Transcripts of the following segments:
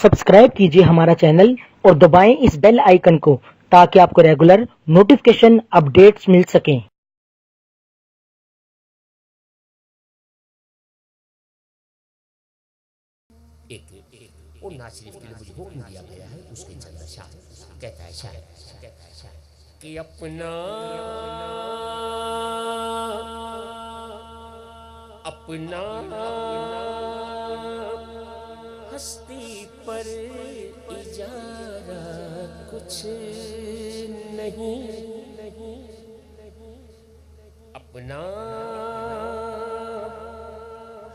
Subscribe कीजिए हमारा channel और दबाएं इस बेल आइकन को ताकि आपको रेगुलर नोटिफिकेशन अपडेट्स मिल सकें। और नाज शरीफ के लिए मुझे हुक्म दिया गया है, उसके चंद शाह कहता है शायर कि अपना हस्ती पर इजारा कुछ नहीं, अपना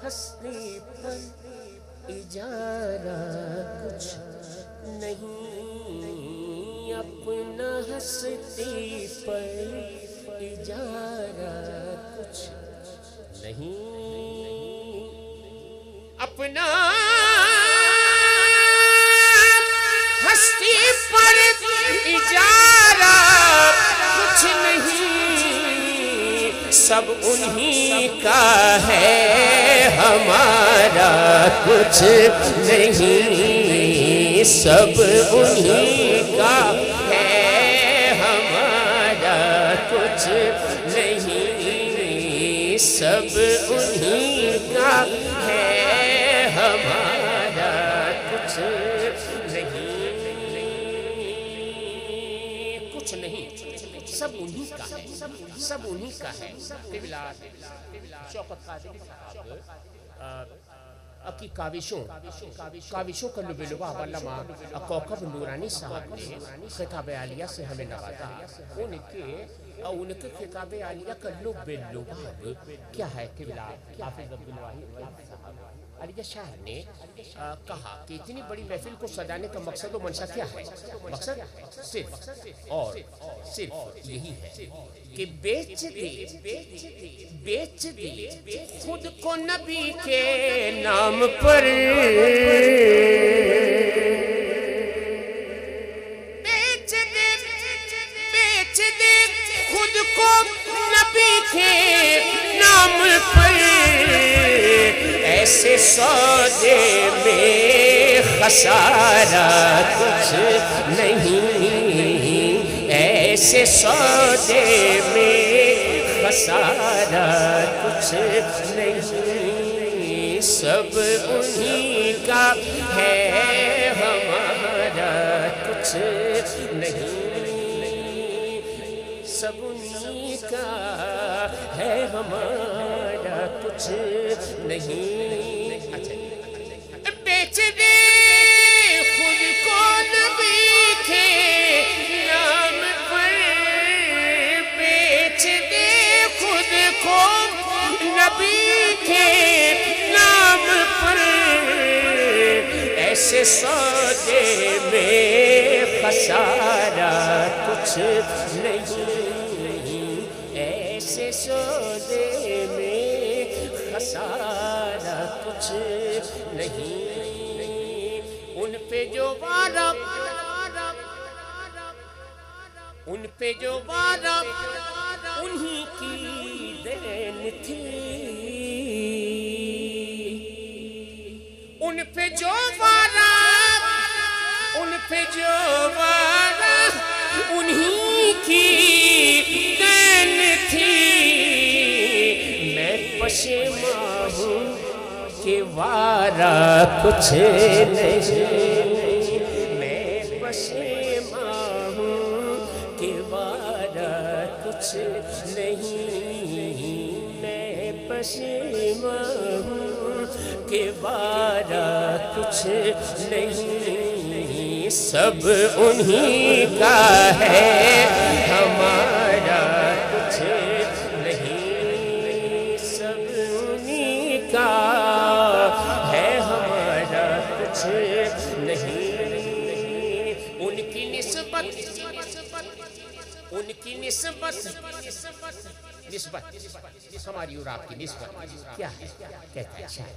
हस्ती पर इजारा कुछ नहीं, अपना हस्ती पर इजारा कुछ नहीं, अपना हस्ती पर इजारा कुछ नहीं, सब उन्हीं का है हमारा कुछ नहीं, सब उन्हीं का है हमारा कुछ नहीं, सब उन्हीं का है हमारा कुछ नहीं, कुछ नहीं, सब उन्हीं का है, सब उन्हीं का है। शौकत कादरी साहब की काविशों का लुबेलुबा अल्लामा कौकब नूरानी साहब ने खिताब आलिया से हमें नवाजा। उनके खिताब आलिया का लुबेलुबा क्या है कि हाफिज अब्दुल वाहिद साहब अली शाह ने कहा कि इतनी बड़ी महफिल को सजाने का मकसद और मंशा क्या है? मकसद सिर्फ और सिर्फ यही है कि बेच दे खुद को नबी के नाम पर, बेच दे खुद को नबी के नाम पर, ऐसे सौदे में खसारा कुछ नहीं, ऐसे सौदे में खसारा कुछ नहीं, सब उन्हीं का है हमारा कुछ नहीं, सब उन्हीं का है हमारा कुछ नहीं। अच्छा, बेच दे खुद को नबी के नाम पर, बेच दे खुद को नबी के नाम पर, ऐसे सौदे में खसारा कुछ नहीं, ऐसे सौदे में खसारा कुछ नहीं, उन पे जो वादा उन्हीं की देन थी, उन पे जो वादा उन्हीं की देन थी, मैं पशेमा हूँ कि वारा कुछ नहीं, मैं पशेमा हूँ कि वारा कुछ नहीं, मैं पशेमा हूँ कि वारा कुछ नहीं, सब उन्हीं का है हमारा कुछ नहीं, सब उन्हीं का है हमारा कुछ नहीं, उनकी निस्बत हमारी और आपकी निस्बत क्या है? कहता है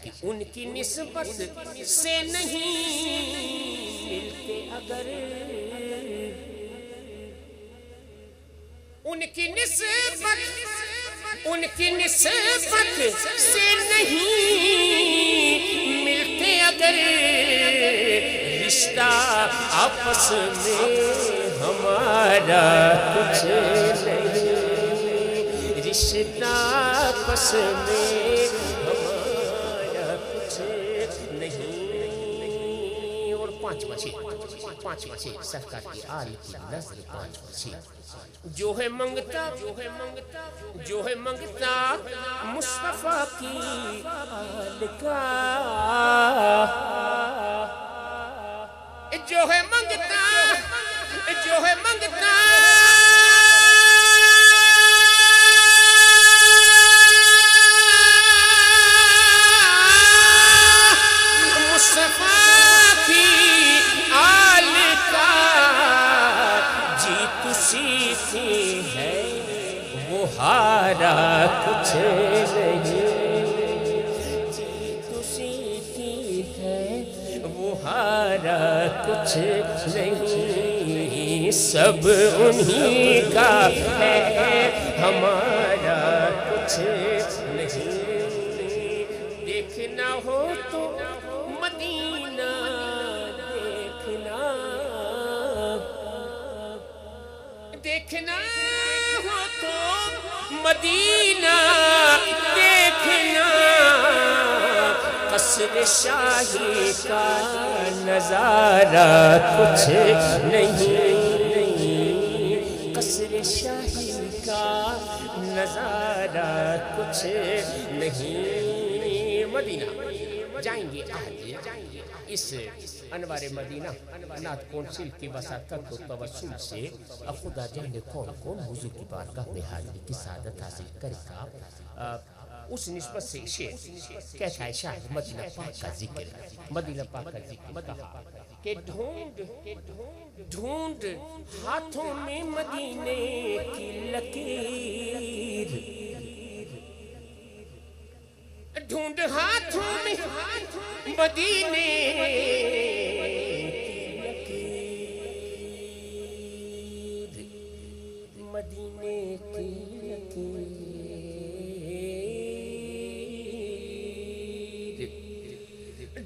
कि उनकी निस्बत से नहीं मिलते अगर, उनकी निस्बत से नहीं मिलते अगर, آپس میں ہمارا کچھ نہیں، رشتہ آپس میں ہمارا کچھ نہیں۔ اور پانچواں شعر سرکار کی آل کی نظر، پانچواں شعر۔ جو ہے منگتا مصطفیٰ کی آل کا، جو ہے منگتا مصطفیٰ کی آل کا، جیت سیکھی ہے وہ ہارا کچھ نہیں، جیت سیکھی ہے وہ ہارا کچھ نہیں، سب انہی کا ہے ہمارا کچھ نہیں۔ دیکھنا ہو تو مدینہ دیکھنا ہو تو مدینہ دیکھنا، قصر شاہی کا نظارہ کچھ نہیں، قصر شاہی کا نظارہ کچھ نہیں۔ مدینہ جائیں گے آج اس انوار مدینہ نعت کونسل کی وساطت و توسل سے خدا جانے کون حضور کی بارگاہ میں حاضری کی سعادت حاصل کرے گا۔ اس نسبت سے شعر کہتا ہے شاید مدینہ پاک کا ذکر، مدینہ پاک کا ذکر کہا کہ ڈھونڈ ہاتھوں میں مدینے کی لکیر، ڈھونڈ ہاتھوں میں مدینے کی لکیر، مدینے کی لکیر،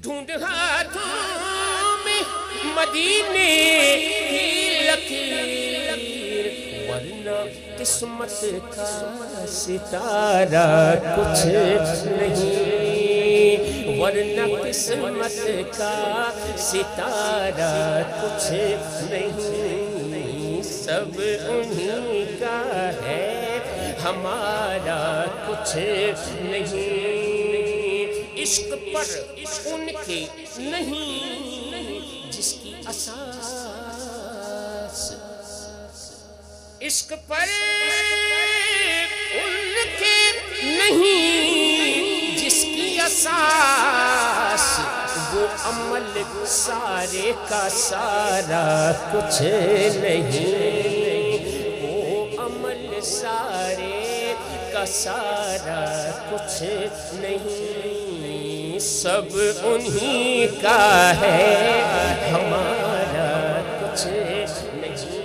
ڈھونڈ ہاتھوں میں مدینے کی لکیر، ورنہ قسمت کا ستارہ کچھ نہیں، ورنہ قسمت کا ستارہ کچھ نہیں، سب انہی کا ہے ہمارا کچھ نہیں۔ عشق پر ان کے نہیں جس کی اساس، عشق پر ان کے نہیں جس کی اساس، وہ عمل سارے کا سارا کچھ نہیں، وہ عمل سارے کا سارا کچھ نہیں، سب انہی کا ہے ہمارا کچھ نہیں۔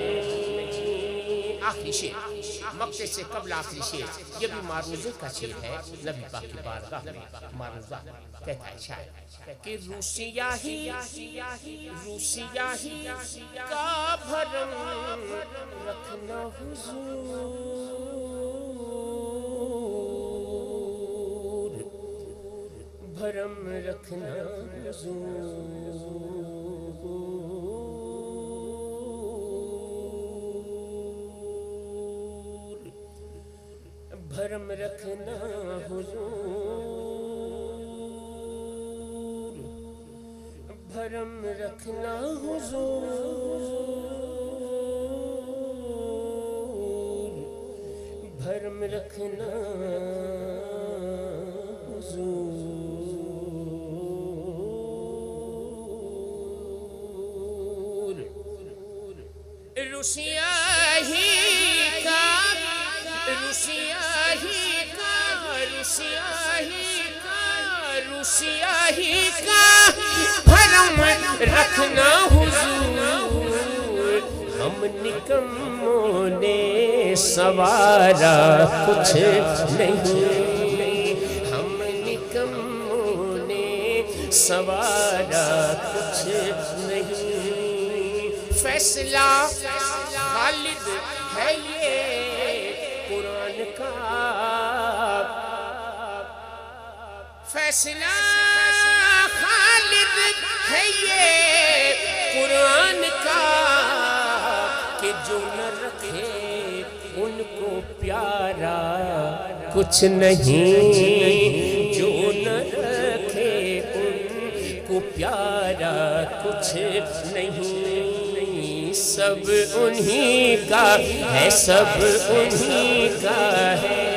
آخری شعر مقطع سے قبل آخری شعر، یہ بھی معروضے کا شعر ہے، نبی پاک کی بارگاہ میں معروضہ کہتا ہے شاعر کہ روسیہ ہی کا بھرم رکھنا حضور، بھرم رکھنا حضور، بھرم رکھنا حضور، بھرم رکھنا حضور، بھرم رکھنا حضور۔ روسیہ ہی کا بھرم رکھنا حضور، ہم نکموں نے سوارا کچھ نہیں، ہم نکموں نے سوارا کچھ نہیں، فیصلہ خالد ہے یہ قرآن کا فیصلہ خالد ہے یہ قرآن کا کہ جو نہ رکھے ان کو پیارا کچھ نہیں جو نہ رکھے ان کو پیارا کچھ نہیں سب انہی کا ہے سب انہی کا ہے